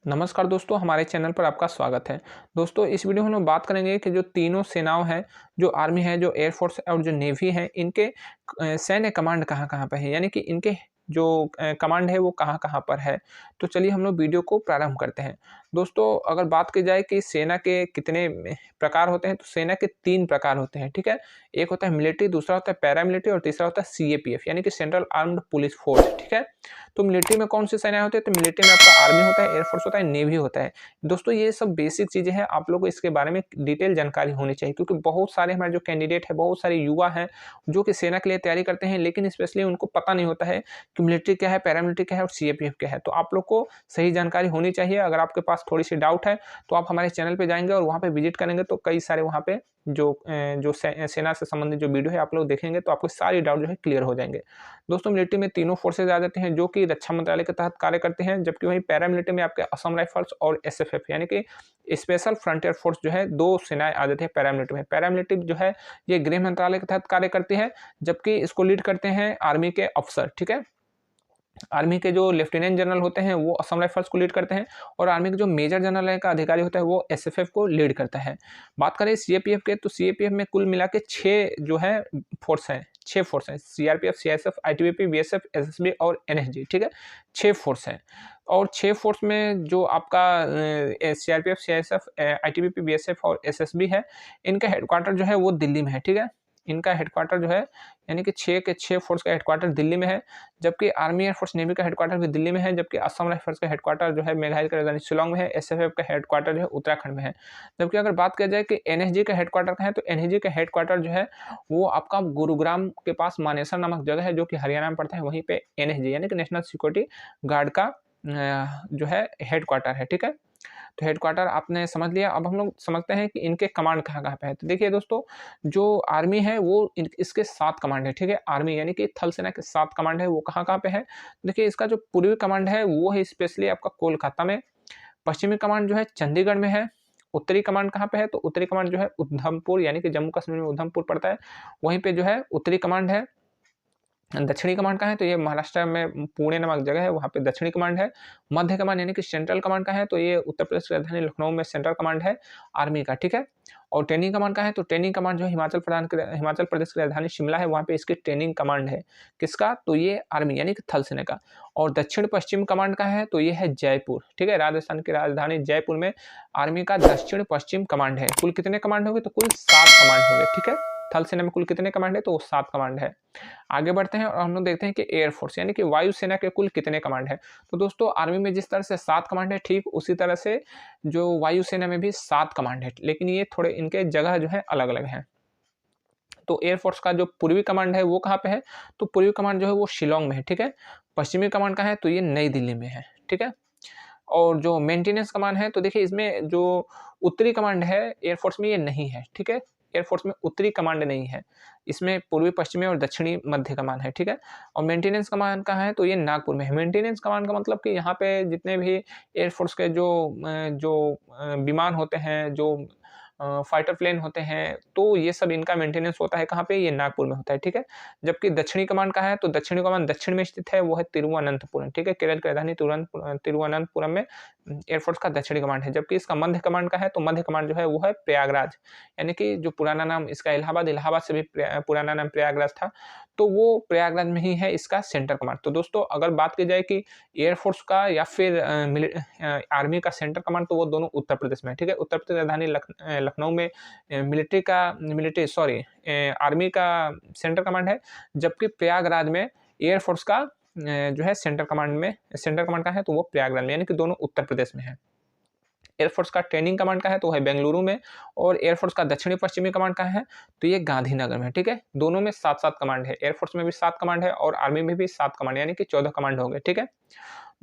नमस्कार दोस्तों, हमारे चैनल पर आपका स्वागत है। दोस्तों, इस वीडियो में हम लोग बात करेंगे कि जो तीनों सेनाओं हैं, जो आर्मी है, जो एयरफोर्स और जो नेवी है, इनके सैन्य कमांड कहाँ-कहाँ पे है, यानी कि इनके जो कमांड है वो कहाँ-कहाँ पर है। तो चलिए हम लोग वीडियो को प्रारंभ करते हैं। दोस्तों, अगर बात की जाए कि सेना के कितने प्रकार होते हैं, तो सेना के 3 प्रकार होते हैं, ठीक है? एक होता है मिलिट्री, दूसरा होता है पैरामिलिट्री और तीसरा होता है सीएपीएफ यानी कि सेंट्रल आर्म्ड पुलिस फोर्स, ठीक है? तो मिलिट्री में कौन सी सेनाएँ होती है? तो मिलिट्री में आपका आर्मी होता है, एयरफोर्स होता है, नेवी होता है। दोस्तों, ये सब बेसिक चीज़ें हैं, आप लोगों को इसके बारे में डिटेल जानकारी होनी चाहिए क्योंकि बहुत सारे हमारे जो कैंडिडेट हैं, बहुत सारे युवा हैं, जो कि सेना के लिए तैयारी करते हैं, लेकिन स्पेशली उनको पता नहीं होता है कि मिलिट्री क्या है, पैरामिलिट्री क्या है और सीएपीएफ क्या है। तो आप लोग को सही जानकारी होनी चाहिए। अगर आपके पास थोड़ी-सी डाउट है, तो आप हमारे चैनल पे जाएँगे और वहाँ पे विज़िट करेंगे, तो कई सारे वहाँ पे जो सेना से संबंधित जो वीडियो है, आप लोग देखेंगे, तो आपको सारी डाउट जो है क्लियर हो जाएँगे। दोस्तों, मिलिट्री में तीनों फोर्सेज आ जाते हैं जो कि रक्षा मंत्रालय के तहत कार्य करते हैं, जबकि वहीं पैरामिलिट्री में आपके असम राइफल्स और एसएफएफ यानी कि स्पेशल फ्रंटियर फोर्स जो है 2 सेनाएँ आ जाती है पैरामिलिट्री में। पैरामिलिट्री जो है ये गृह मंत्रालय के तहत कार्य करती है, जबकि इसको लीड करते हैं आर्मी के अफ़सर, ठीक है? आर्मी के जो लेफ्टिनेंट जनरल होते हैं वो असम राइफल्स को लीड करते हैं और आर्मी के जो मेजर जनरल का अधिकारी होता है वो एसएफएफ को लीड करता है। बात करें सीएपीएफ के, तो सीएपीएफ में कुल मिला के 6 जो है फोर्स हैं, 6 फोर्स हैं, CRPF, CISF, ITBP, BSF, SSB और एनएसजी, ठीक है? 6 फोर्स हैं और 6 फोर्स में जो आपका सीआरपीएफ, सीआईएसएफ, आईटीबीपी, बीएसएफ और एसएसबी है, इनका हेडक्वार्टर जो है वो दिल्ली में है, ठीक है? इनका हेडक्वार्टर जो है यानी कि 6 के 6 फोर्स का हेडक्वार्टर दिल्ली में है, जबकि आर्मी एयर फोर्स नेवी का हेडक्वार्टर भी दिल्ली में है, जबकि असम राइफल्स का हेडक्वार्टर जो है मेघालय की राजधानी शिलांग में है, एसएफएफ का हेडक्वार्टर जो है उत्तराखंड में है। जबकि अगर बात किया जाए कि एनएसजी का हेडक्वार्टर कहाँ है, तो एनएसजी का हेडक्वार्टर जो है वो आपका गुरुग्राम के पास मानेसर नामक जगह है जो कि हरियाणा में पड़ता है, वहीं पे एनएसजी यानी कि नेशनल सिक्योरिटी गार्ड का जो है हेडक्वार्टर है, ठीक है? तो हेडक्वार्टर आपने समझ लिया। अब हम लोग समझते हैं कि इनके कमांड कहाँ-कहाँ पे है। तो देखिए दोस्तों, जो आर्मी है वो इसके 7 कमांड है, ठीक है? आर्मी यानी कि थल सेना के 7 कमांड है, वो कहाँ-कहाँ पे है? देखिए, इसका जो पूर्वी कमांड है वो है स्पेशली आपका कोलकाता में, पश्चिमी कमांड जो है चंडीगढ़ में है, उत्तरी कमांड कहाँ पे है? तो उत्तरी कमांड जो है उधमपुर यानी कि जम्मू कश्मीर में उधमपुर पड़ता है, वहीं पे जो है उत्तरी कमांड है। दक्षिणी कमांड कहाँ है? तो ये महाराष्ट्र में पुणे नामक जगह है, वहाँ पे दक्षिणी कमांड है। मध्य कमांड यानी कि सेंट्रल कमांड कहाँ है? तो ये उत्तर प्रदेश की राजधानी लखनऊ में सेंट्रल कमांड है आर्मी का, ठीक है? और ट्रेनिंग कमांड कहाँ है? तो ट्रेनिंग कमांड जो है हिमाचल प्रदेश की राजधानी शिमला है, वहाँ पे इसकी ट्रेनिंग कमांड है। किसका? तो ये आर्मी यानी कि थल सेना का। और दक्षिण-पश्चिम कमांड कहाँ है? तो ये है जयपुर, ठीक है? राजस्थान की राजधानी जयपुर में आर्मी का दक्षिण-पश्चिम कमांड है। कुल कितने कमांड होंगे? तो कुल 7 कमांड होंगे, ठीक है? थल सेना में कुल कितने कमांड है? तो वो 7 कमांड है। आगे बढ़ते हैं और हम लोग देखते हैं कि एयरफोर्स यानी कि वायुसेना के कुल कितने कमांड है। तो दोस्तों, आर्मी में जिस तरह से 7 कमांड है, ठीक उसी तरह से जो वायुसेना में भी 7 कमांड है, लेकिन ये थोड़े इनके जगह जो है अलग-अलग हैं। तो एयरफोर्स का जो पूर्वी कमांड है वो कहाँ पे है? तो पूर्वी कमांड जो है वो शिलांग में है, ठीक है? पश्चिमी कमांड कहाँ है? तो ये नई दिल्ली में है, ठीक है? और जो मेंटेनेंस कमांड है, तो देखिए इसमें जो उत्तरी कमांड है एयरफोर्स में ये नहीं है, ठीक है? एयरफोर्स में उत्तरी कमांड नहीं है। इसमें पूर्वी, पश्चिमी और दक्षिणी मध्य कमान है, ठीक है? और मेंटेनेंस कमांड कहाँ है? तो ये नागपुर में है। मेंटेनेंस कमांड का मतलब कि यहाँ पे जितने भी एयरफोर्स के विमान होते हैं, जो फाइटर प्लेन होते हैं, तो ये सब इनका मेंटेनेंस होता है कहाँ पे? ये नागपुर में होता है, ठीक है? जबकि दक्षिणी कमान कहाँ है? तो दक्षिणी कमान दक्षिण में स्थित है, वो है तिरुवनंतपुरम, ठीक है? केरल की राजधानी तिरुवनंतपुरम में एयरफोर्स का दक्षिणी कमांड है। जबकि इसका मध्य कमांड का है, तो मध्य कमांड जो है वो है प्रयागराज, यानी कि जो पुराना नाम इसका इलाहाबाद, इलाहाबाद से भी पुराना नाम प्रयागराज था, तो वो प्रयागराज में ही है इसका सेंटर कमांड। तो दोस्तों, अगर बात की जाए कि एयरफोर्स का या फिर आर्मी का सेंटर कमांड, तो वो दोनों उत्तर प्रदेश में है, ठीक है? उत्तर प्रदेश राजधानी लखनऊ में आर्मी का सेंटर कमांड है, जबकि प्रयागराज में एयरफोर्स का जो है सेंटर कमांड का है, तो वो प्रयागराज में, यानी कि दोनों उत्तर प्रदेश में है। एयरफोर्स का ट्रेनिंग कमांड का है, तो वो है बेंगलुरु में। और एयरफोर्स का दक्षिणी पश्चिमी कमांड का है, तो ये गांधीनगर में है, ठीक है? दोनों में 7-7 कमांड है। एयरफोर्स में भी 7 कमांड है और आर्मी में भी 7 कमांड, यानी कि 14 कमांड हो गए, ठीक है?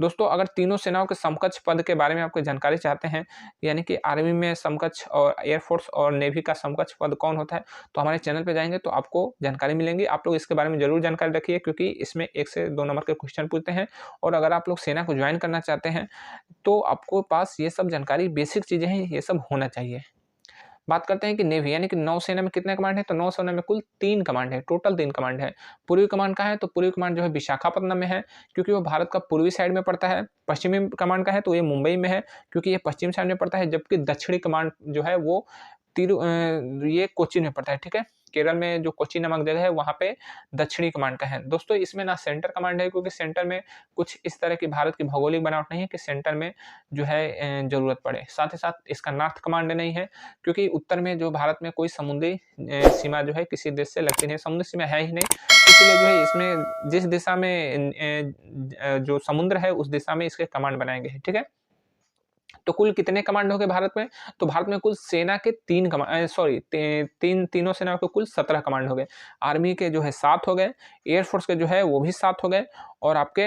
दोस्तों, अगर तीनों सेनाओं के समकक्ष पद के बारे में आपको जानकारी चाहते हैं, यानी कि आर्मी में समकक्ष और एयरफोर्स और नेवी का समकक्ष पद कौन होता है, तो हमारे चैनल पे जाएँगे तो आपको जानकारी मिलेंगी। आप लोग इसके बारे में ज़रूर जानकारी रखिए क्योंकि इसमें 1 से 2 नंबर के क्वेश्चन पूछते हैं और अगर आप लोग सेना को जॉइन करना चाहते हैं, तो आपको पास ये सब जानकारी बेसिक चीज़ें हैं, ये सब होना चाहिए। बात करते हैं कि नेवी यानी कि नौसेना में कितने कमांड है, तो नौसेना में कुल 3 कमांड है, टोटल 3 कमांड है। पूर्वी कमांड कहाँ है, तो पूर्वी कमांड जो है विशाखापट्टनम में है, क्योंकि वो भारत का पूर्वी साइड में पड़ता है। पश्चिमी कमांड का है तो ये मुंबई में है, क्योंकि ये पश्चिम साइड में पड़ता है, जबकि दक्षिणी कमांड जो है वो ये कोचीन में पड़ता है, ठीक है। केरल में जो कोचीन नामक जगह है वहाँ पे दक्षिणी कमांड का है। दोस्तों इसमें ना सेंटर कमांड है, क्योंकि सेंटर में कुछ इस तरह की भारत की भौगोलिक बनावट नहीं है कि सेंटर में जो है ज़रूरत पड़े। साथ ही साथ इसका नॉर्थ कमांड नहीं है, क्योंकि उत्तर में जो भारत में कोई समुद्री सीमा जो है किसी देश से लगती नहीं, समुद्री सीमा है ही नहीं। इसलिए जो है इसमें जिस दिशा में जो समुद्र है उस दिशा में इसके कमांड बनाए गए हैं, ठीक है। तो कुल कितने कमांड हो गए भारत में? तो भारत में कुल सेना के 3 तीनों सेनाओं के कुल 17 कमांड हो गए। आर्मी के जो है 7 हो गए, एयर फोर्स के जो है वो भी 7 हो गए और आपके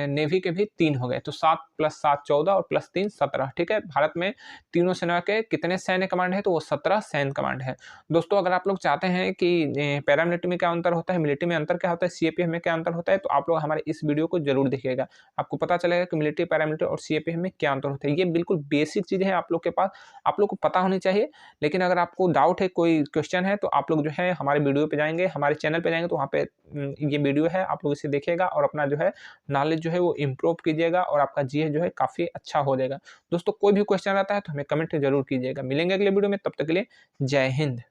नेवी के भी 3 हो गए। तो 7 + 7 14 और +3 17, ठीक है। भारत में तीनों सेना के कितने सैन्य कमांड है, तो वो 17 सैन्य कमांड है। दोस्तों अगर आप लोग चाहते हैं कि पैरामिलिट्री में क्या अंतर होता है, मिलिट्री में अंतर क्या होता है, सीएपीएफ में क्या अंतर होता है, तो आप लोग हमारे इस वीडियो को जरूर देखिएगा। आपको पता चलेगा कि मिलिट्री, पैरामिलिट्री और सीएपीएफ में क्या अंतर होता है। ये बिल्कुल बेसिक चीज़ें हैं आप लोग के पास, आप लोग को पता होनी चाहिए। लेकिन अगर आपको डाउट है, कोई क्वेश्चन है, तो आप लोग जो है हमारे वीडियो पे जाएँगे, हमारे चैनल पे जाएँगे, तो वहाँ पे ये वीडियो है, आप लोग इसे देखिएगा और अपना जो है नॉलेज जो है वो इम्प्रूव कीजिएगा और आपका जीएस जो है काफ़ी अच्छा हो जाएगा। दोस्तों कोई भी क्वेश्चन आता है तो हमें कमेंट ज़रूर कीजिएगा। मिलेंगे अगले वीडियो में, तब तक के लिए जय हिंद।